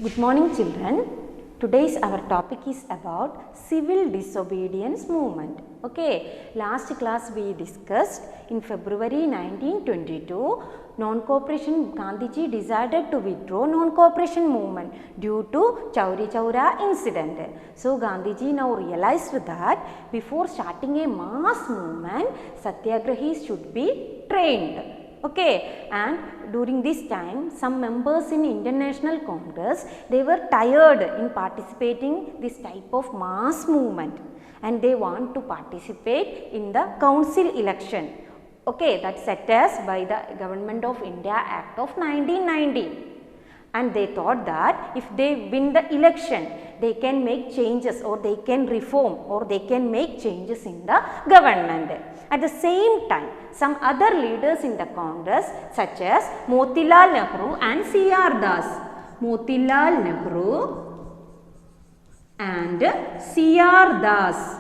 Good morning children. Today's our topic is about civil disobedience movement. Okay, last class we discussed in February 1922 non-cooperation. Gandhiji decided to withdraw non-cooperation movement due to Chauri Chaura incident. So Gandhiji now realized that before starting a mass movement, satyagrahis should be trained. Okay, and during this time some members in International Congress, they were tired in participating this type of mass movement and they want to participate in the council election. Okay, that's set as by the Government of India Act of 1990. And they thought that if they win the election, they can make changes or they can reform or they can make changes in the government. At the same time, some other leaders in the Congress such as Motilal Nehru and C.R. Das. Motilal Nehru and C.R. Das,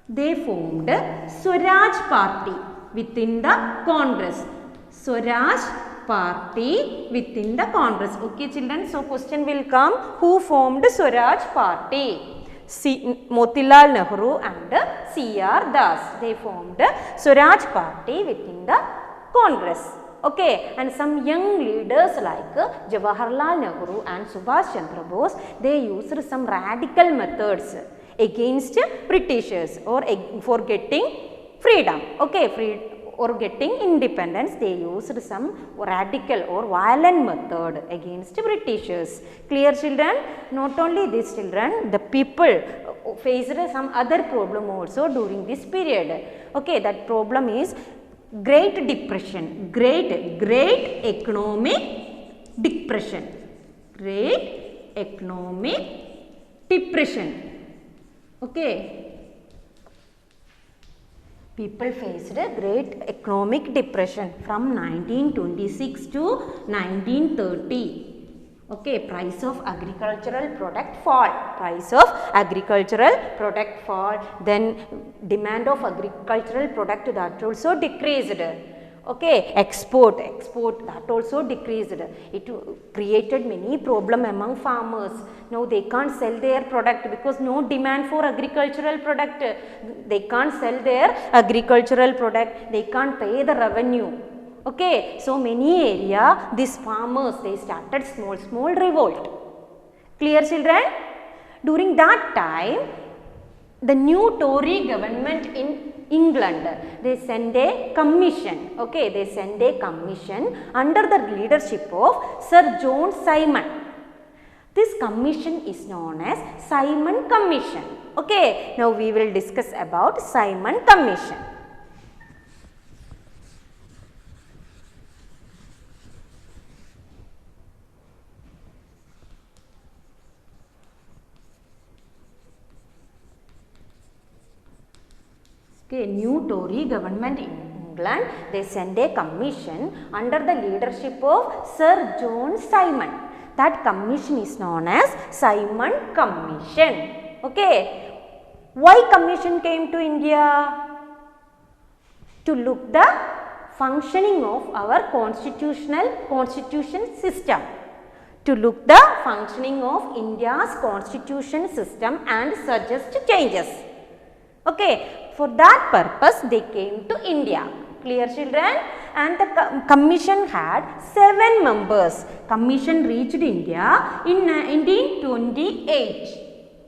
they formed Swaraj Party within the Congress. Swaraj Party within the Congress. Okay children, so question will come, who formed Swaraj Party? Motilal Nehru and C.R. Das, they formed Swaraj Party within the Congress. Okay, and some young leaders like Jawaharlal Nehru and Subhash Chandra Bose, they used some radical methods against Britishers or for getting freedom. Okay, or getting independence, they used some radical or violent method against Britishers. Clear children? Not only this children, the people faced some other problem also during this period. Okay, that problem is Great Depression, great economic depression, great economic depression. Okay. People faced a great economic depression from 1926 to 1930. Okay, price of agricultural product fall, price of agricultural product fall, then demand of agricultural product that also decreased. Okay, export that also decreased. It created many problem among farmers. Now they can't sell their product because no demand for agricultural product. They can't sell their agricultural product. They can't pay the revenue. Okay, so many area these farmers, they started small revolt. Clear children? During that time, the new Tory government in England, they send a commission. Okay, they send a commission under the leadership of Sir John Simon. This commission is known as Simon Commission. Okay, now we will discuss about Simon Commission. Okay, new Tory government in England, they send a commission under the leadership of Sir John Simon. That commission is known as Simon Commission. Okay, why commission came to India? To look the functioning of our constitution system. To look the functioning of India's constitution system and suggest changes. Okay, for that purpose they came to India. Clear children? And the commission had 7 members. Commission reached India in 1928.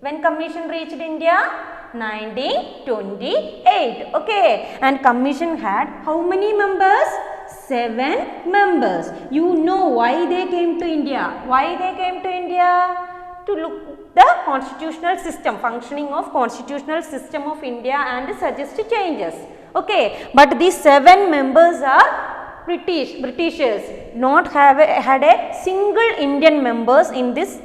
When commission reached India? 1928. Okay, and commission had how many members? 7 members. You know why they came to India? Why they came to India? To look the constitutional system, functioning of constitutional system of India and suggest changes. Okay, but these 7 members are Britishers, not had a single Indian members in this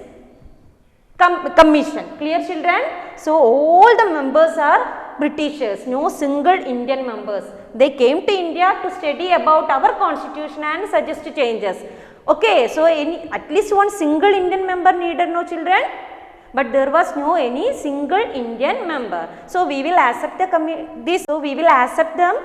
commission. Clear children? So all the members are Britishers, no single Indian members. They came to India to study about our constitution and suggest changes. Okay, so at least one single Indian member needed, no children? But there was no any single Indian member. So we will accept this. So we will accept them?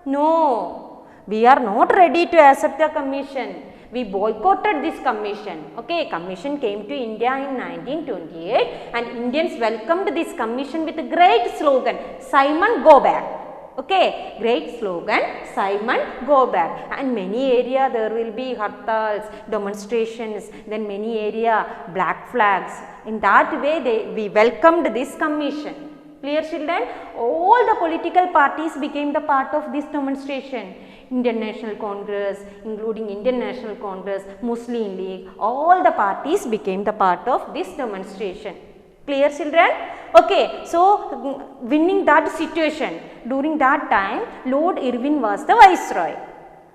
No, we are not ready to accept the commission We boycotted this commission. Okay, commission came to India in 1928 and Indians welcomed this commission with a great slogan, Simon go back. Okay, great slogan, Simon go back. And many area there will be hartals, demonstrations, then many area black flags. In that way we welcomed this commission. Clear children? All the political parties became the part of this demonstration. Indian National Congress, including Indian National Congress, Muslim League, all the parties became the part of this demonstration. Clear children? Okay, so winning that situation, during that time Lord Irwin was the Viceroy.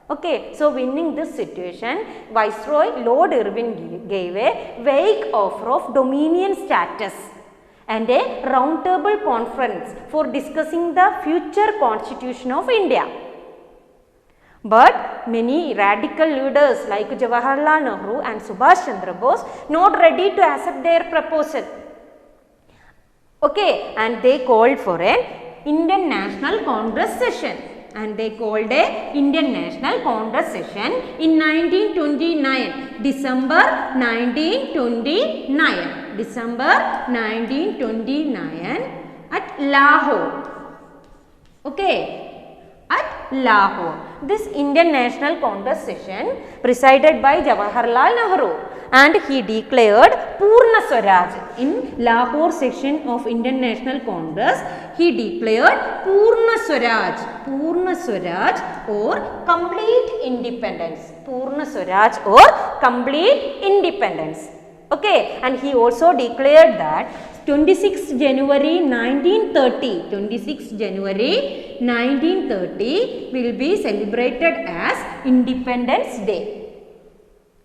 Okay, so winning this situation, Viceroy Lord Irwin gave a vague offer of dominion status and a round table conference for discussing the future constitution of India. But many radical leaders like Jawaharlal Nehru and Subhash Chandra Bose not ready to accept their proposal. Okay, and they called for an Indian National Congress session, and they called a Indian National Congress session in 1929, December 1929, December 1929 at Lahore. Okay, at Lahore. This Indian National Congress session presided by Jawaharlal Nehru, and he declared Purna Swaraj. In Lahore session of Indian National Congress, he declared Purna Swaraj or complete independence. Purna Swaraj or complete independence. Okay, and he also declared that 26 January 1930 will be celebrated as Independence Day.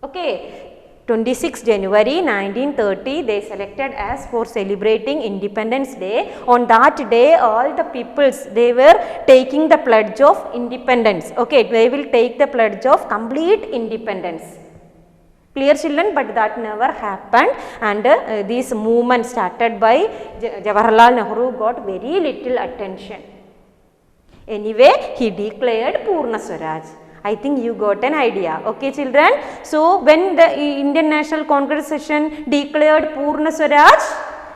Okay, 26 January 1930 they selected as for celebrating Independence Day. On that day all the peoples they were taking the pledge of independence. Okay, they will take the pledge of complete independence. Clear children? But that never happened, and this movement started by Jawaharlal Nehru got very little attention. Anyway, he declared Purna Swaraj. I think you got an idea. Okay children? So, when the Indian National Congress session declared Purna Swaraj?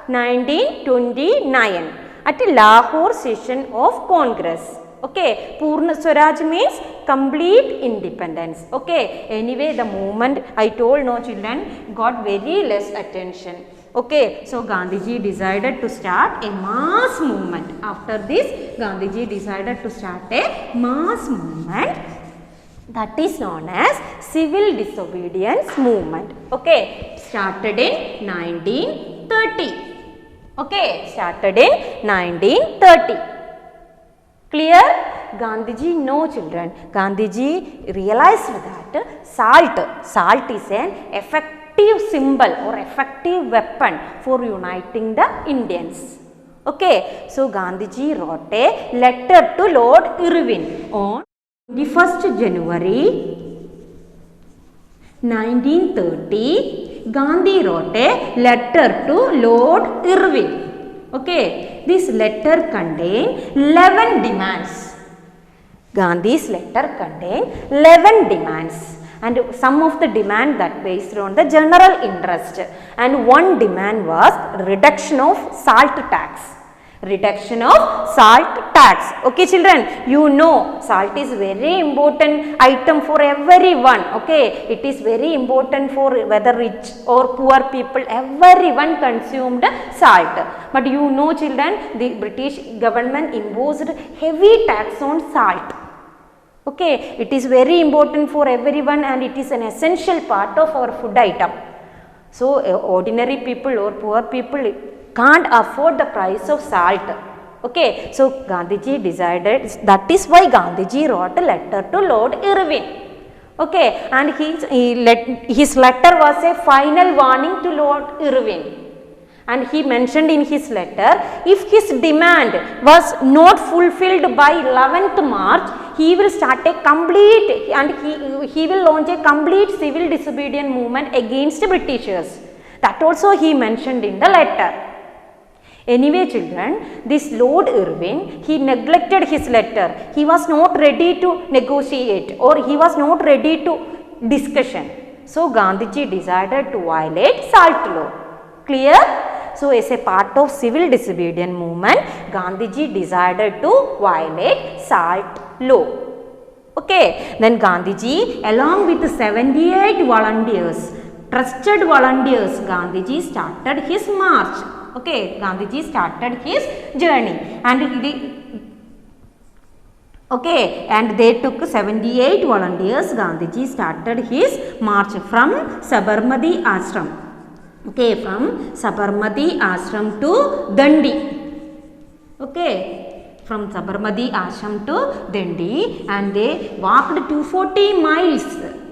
1929 at Lahore session of Congress. Okay, Purna Swaraj means complete independence. Okay, anyway the movement I told no children got very less attention. Okay, so Gandhiji decided to start a mass movement. After this, Gandhiji decided to start a mass movement that is known as civil disobedience movement. Okay, started in 1930. Okay, started in 1930. Clear? Gandhiji, no children. Gandhiji realized that salt is an effective symbol or effective weapon for uniting the Indians. Okay, so Gandhiji wrote a letter to Lord Irwin on 21st January 1930. Gandhi wrote a letter to Lord Irwin. Okay, this letter contained 11 demands. Gandhi's letter contained 11 demands, and some of the demand that based on the general interest, and one demand was reduction of salt tax. Reduction of salt tax. Okay children, you know salt is very important item for everyone. Okay, it is very important for whether rich or poor people, everyone consumed salt. But you know children, the British government imposed heavy tax on salt. Okay, it is very important for everyone and it is an essential part of our food item. So ordinary people or poor people can't afford the price of salt. Okay, so Gandhiji decided, that is why Gandhiji wrote a letter to Lord Irwin. Okay, and his letter was a final warning to Lord Irwin. And he mentioned in his letter, if his demand was not fulfilled by 11th March, he will start a complete and he will launch a complete civil disobedience movement against Britishers. That also he mentioned in the letter. Anyway children, this Lord Irwin, he neglected his letter. He was not ready to negotiate or he was not ready to discussion. So Gandhiji decided to violate SALT law. Clear? So as a part of civil disobedience movement, Gandhiji decided to violate SALT law. Okay, then Gandhiji along with 78 volunteers, trusted volunteers, Gandhiji started his march. Okay, Gandhiji started his journey and they took 78 volunteers. Gandhiji started his march from Sabarmati Ashram. Okay, from Sabarmati Ashram to Dandi. Okay, from Sabarmati Ashram to Dandi, and they walked 240 miles.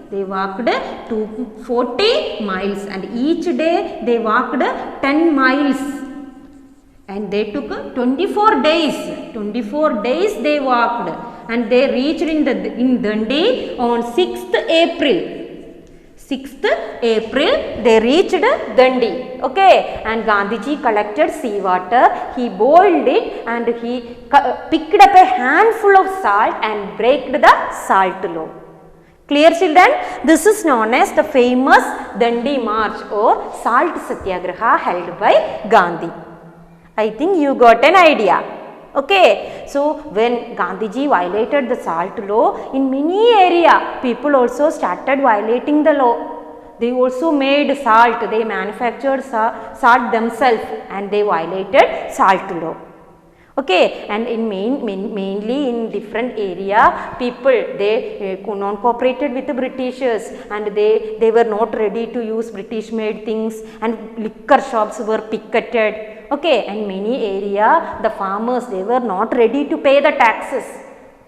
They walked 240 miles, and each day they walked 10 miles. And they took 24 days. 24 days they walked, and they reached in Dandi on 6th April. 6th April they reached Dandi. Okay, and Gandhiji collected sea water. He boiled it and he picked up a handful of salt and broke the SALT law. Clear, children? This is known as the famous Dandi March or Salt Satyagraha held by Gandhi. I think you got an idea. Okay, so when Gandhiji violated the SALT law, in many area people also started violating the law. They also made salt, they manufactured salt themselves and they violated SALT law. Okay, and in mainly in different area, people they non-cooperated with the Britishers, and they were not ready to use British made things, and liquor shops were picketed. Okay, and many area the farmers they were not ready to pay the taxes.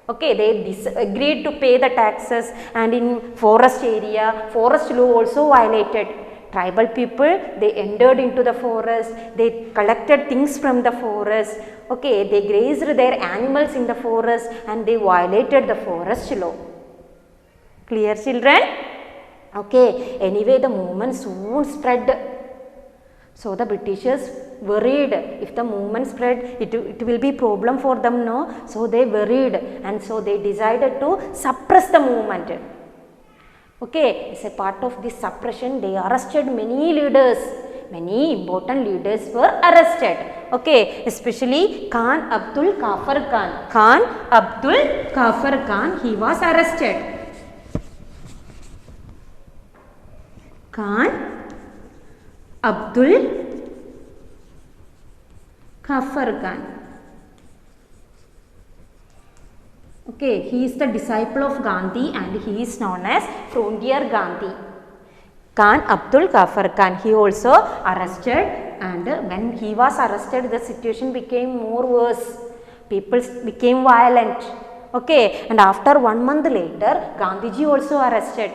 Okay, they disagreed to pay the taxes, and in forest area, forest law also violated. Tribal people, they entered into the forest, they collected things from the forest. Okay, they grazed their animals in the forest and they violated the forest law. Clear, children? Okay, anyway the movement soon spread. So the Britishers worried if the movement spread, it will be problem for them, no? So they worried, and so they decided to suppress the movement. Okay, as a part of this suppression, they arrested many leaders. Many important leaders were arrested. Okay, especially Khan Abdul Ghaffar Khan. Khan Abdul Ghaffar Khan, he was arrested. Khan Abdul Ghaffar Khan. Okay, he is the disciple of Gandhi and he is known as Frontier Gandhi. Khan Abdul Ghaffar Khan, he also arrested, and when he was arrested, the situation became more worse. People became violent. Okay, and after 1 month later, Gandhiji also arrested.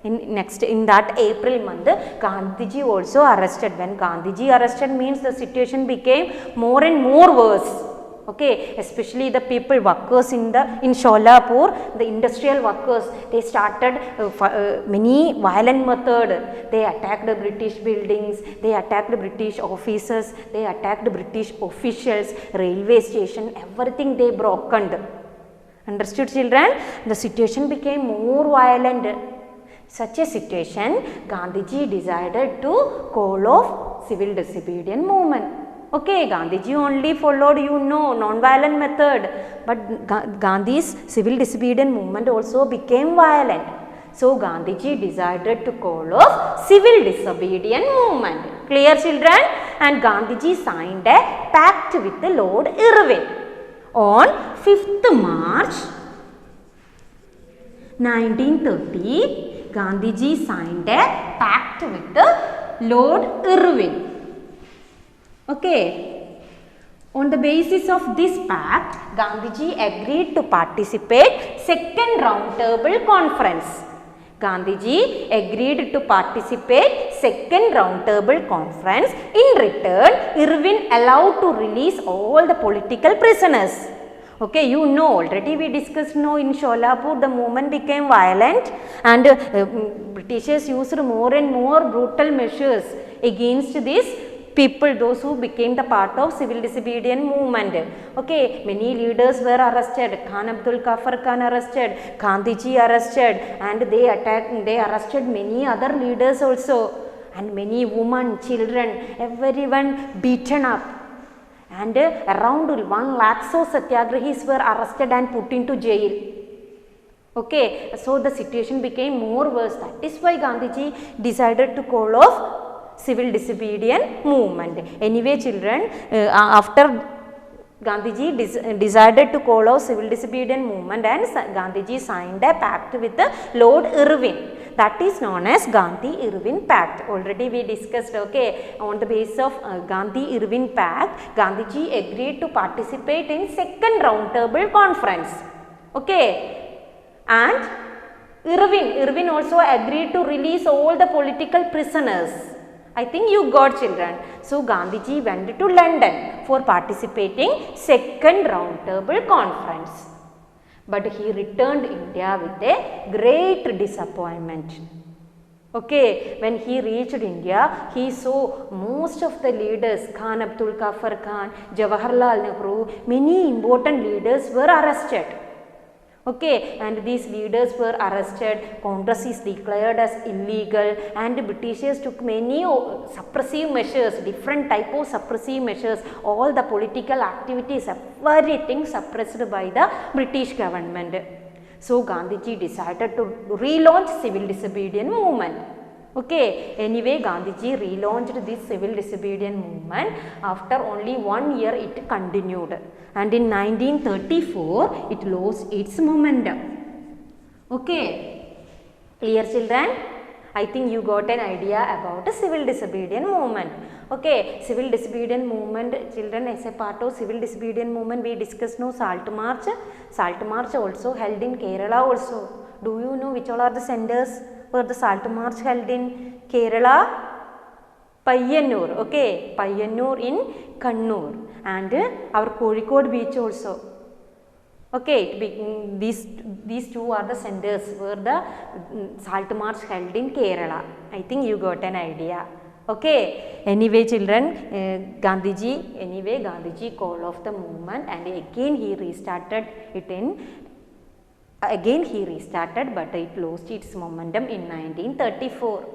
In that April month, Gandhiji also arrested. When Gandhiji arrested means the situation became more and more worse. Okay, especially the people workers in Sholapur, the industrial workers, they started many violent method. They attacked the British buildings, they attacked the British officers, they attacked the British officials, railway station, everything they broken. Understood, children? The situation became more violent. Such a situation, Gandhiji decided to call off civil disobedience movement. Okay, Gandhiji only followed, non-violent method, but Gandhi's civil disobedience movement also became violent. So, Gandhiji decided to call off civil disobedience movement. Clear, children? And Gandhiji signed a pact with the Lord Irwin. On 5th March 1930, Gandhiji signed a pact with the Lord Irwin. Okay, on the basis of this pact, Gandhiji agreed to participate second round table conference. Gandhiji agreed to participate second round table conference. In return, Irwin allowed to release all the political prisoners. Okay, already we discussed in Sholapur the movement became violent, and Britishers used more and more brutal measures against these people, those who became the part of civil disobedience movement. Okay, many leaders were arrested. Khan Abdul Ghaffar Khan arrested, Gandhiji arrested, and they arrested many other leaders also, and many women, children, everyone beaten up. And around 1 lakh so satyagrahis were arrested and put into jail. Okay, so the situation became more worse. That is why Gandhiji decided to call off civil disobedience movement. Anyway, children, after Gandhiji decided to call off civil disobedience movement, and Gandhiji signed a pact with Lord Irwin. That is known as Gandhi-Irwin Pact. Already we discussed, okay, on the basis of Gandhi-Irwin Pact, Gandhiji agreed to participate in second roundtable conference. Okay, and Irwin also agreed to release all the political prisoners. I think you got, children. So Gandhiji went to London for participating second roundtable conference. But he returned India with a great disappointment. Okay, when he reached India, he saw most of the leaders, Khan Abdul Ghaffar Khan, Jawaharlal Nehru, many important leaders were arrested. Okay, and these leaders were arrested, Congress is declared as illegal, and Britishers took many suppressive measures, different type of suppressive measures, all the political activities, everything suppressed by the British government. So Gandhiji decided to relaunch civil disobedience movement. Okay, anyway, Gandhiji relaunched this civil disobedience movement. After only 1 year it continued, and in 1934 it lost its momentum. Okay, clear, children? I think you got an idea about the civil disobedience movement. Okay, civil disobedience movement, children, as a part of civil disobedience movement we discussed now Salt March. Salt March also held in Kerala also. Do you know which all are the centers where the Salt March held in Kerala? Payyanur, okay, Payyanur in Kannur, and our Kozhikode beach also. Okay, these two are the centers where the Salt March held in Kerala. I think you got an idea. Okay, anyway, children, Gandhiji called off the movement, and again he restarted it but it lost its momentum in 1934.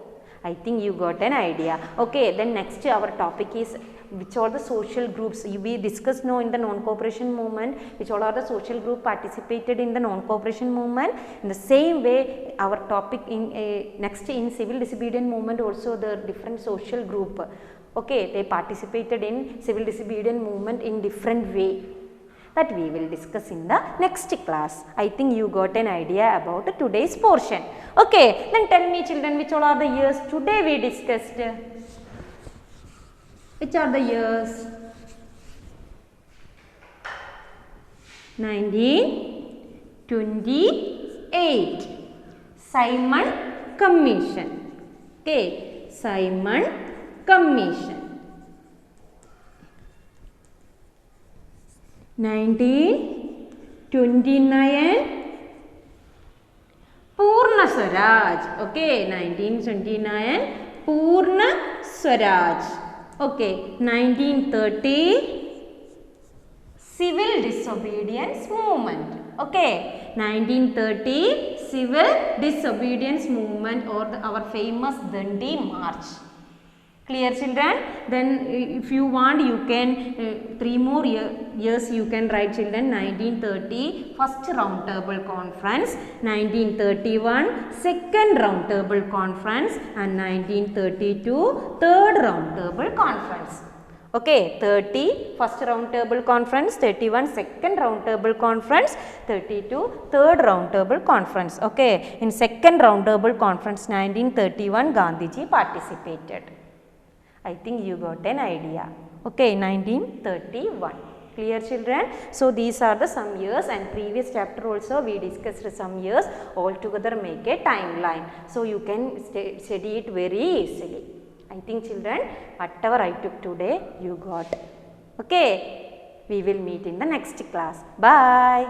I think you got an idea. Okay, then next our topic is which are the social groups. We discussed now in the non-cooperation movement, which all are the social group participated in the non-cooperation movement. In the same way, our topic in next in civil disobedience movement also the different social group. Okay, they participated in civil disobedience movement in different way. That we will discuss in the next class. I think you got an idea about today's portion. Okay, then tell me, children, which all are the years today we discussed? Which are the years? 1928. Simon Commission. Okay, Simon Commission. 1929. Purna Swaraj. Okay, 1929 Purna Swaraj. Okay, 1930 Civil Disobedience Movement. Okay, 1930 Civil Disobedience Movement, or our famous Dandi March. Clear, children? Then if you want, you can 3 more years you can write, children. 1930 first round table conference, 1931 second round table conference, and 1932 third round table conference. Okay, 30 first round table conference, 31 second round table conference, 32 third round table conference. Okay, in second round table conference 1931 Gandhiji participated. I think you got an idea. Okay, 1931. Clear, children? So these are the some years, and previous chapter also we discussed some years. All together make a timeline. So you can study it very easily. I think, children, whatever I took today you got. Okay, we will meet in the next class. Bye.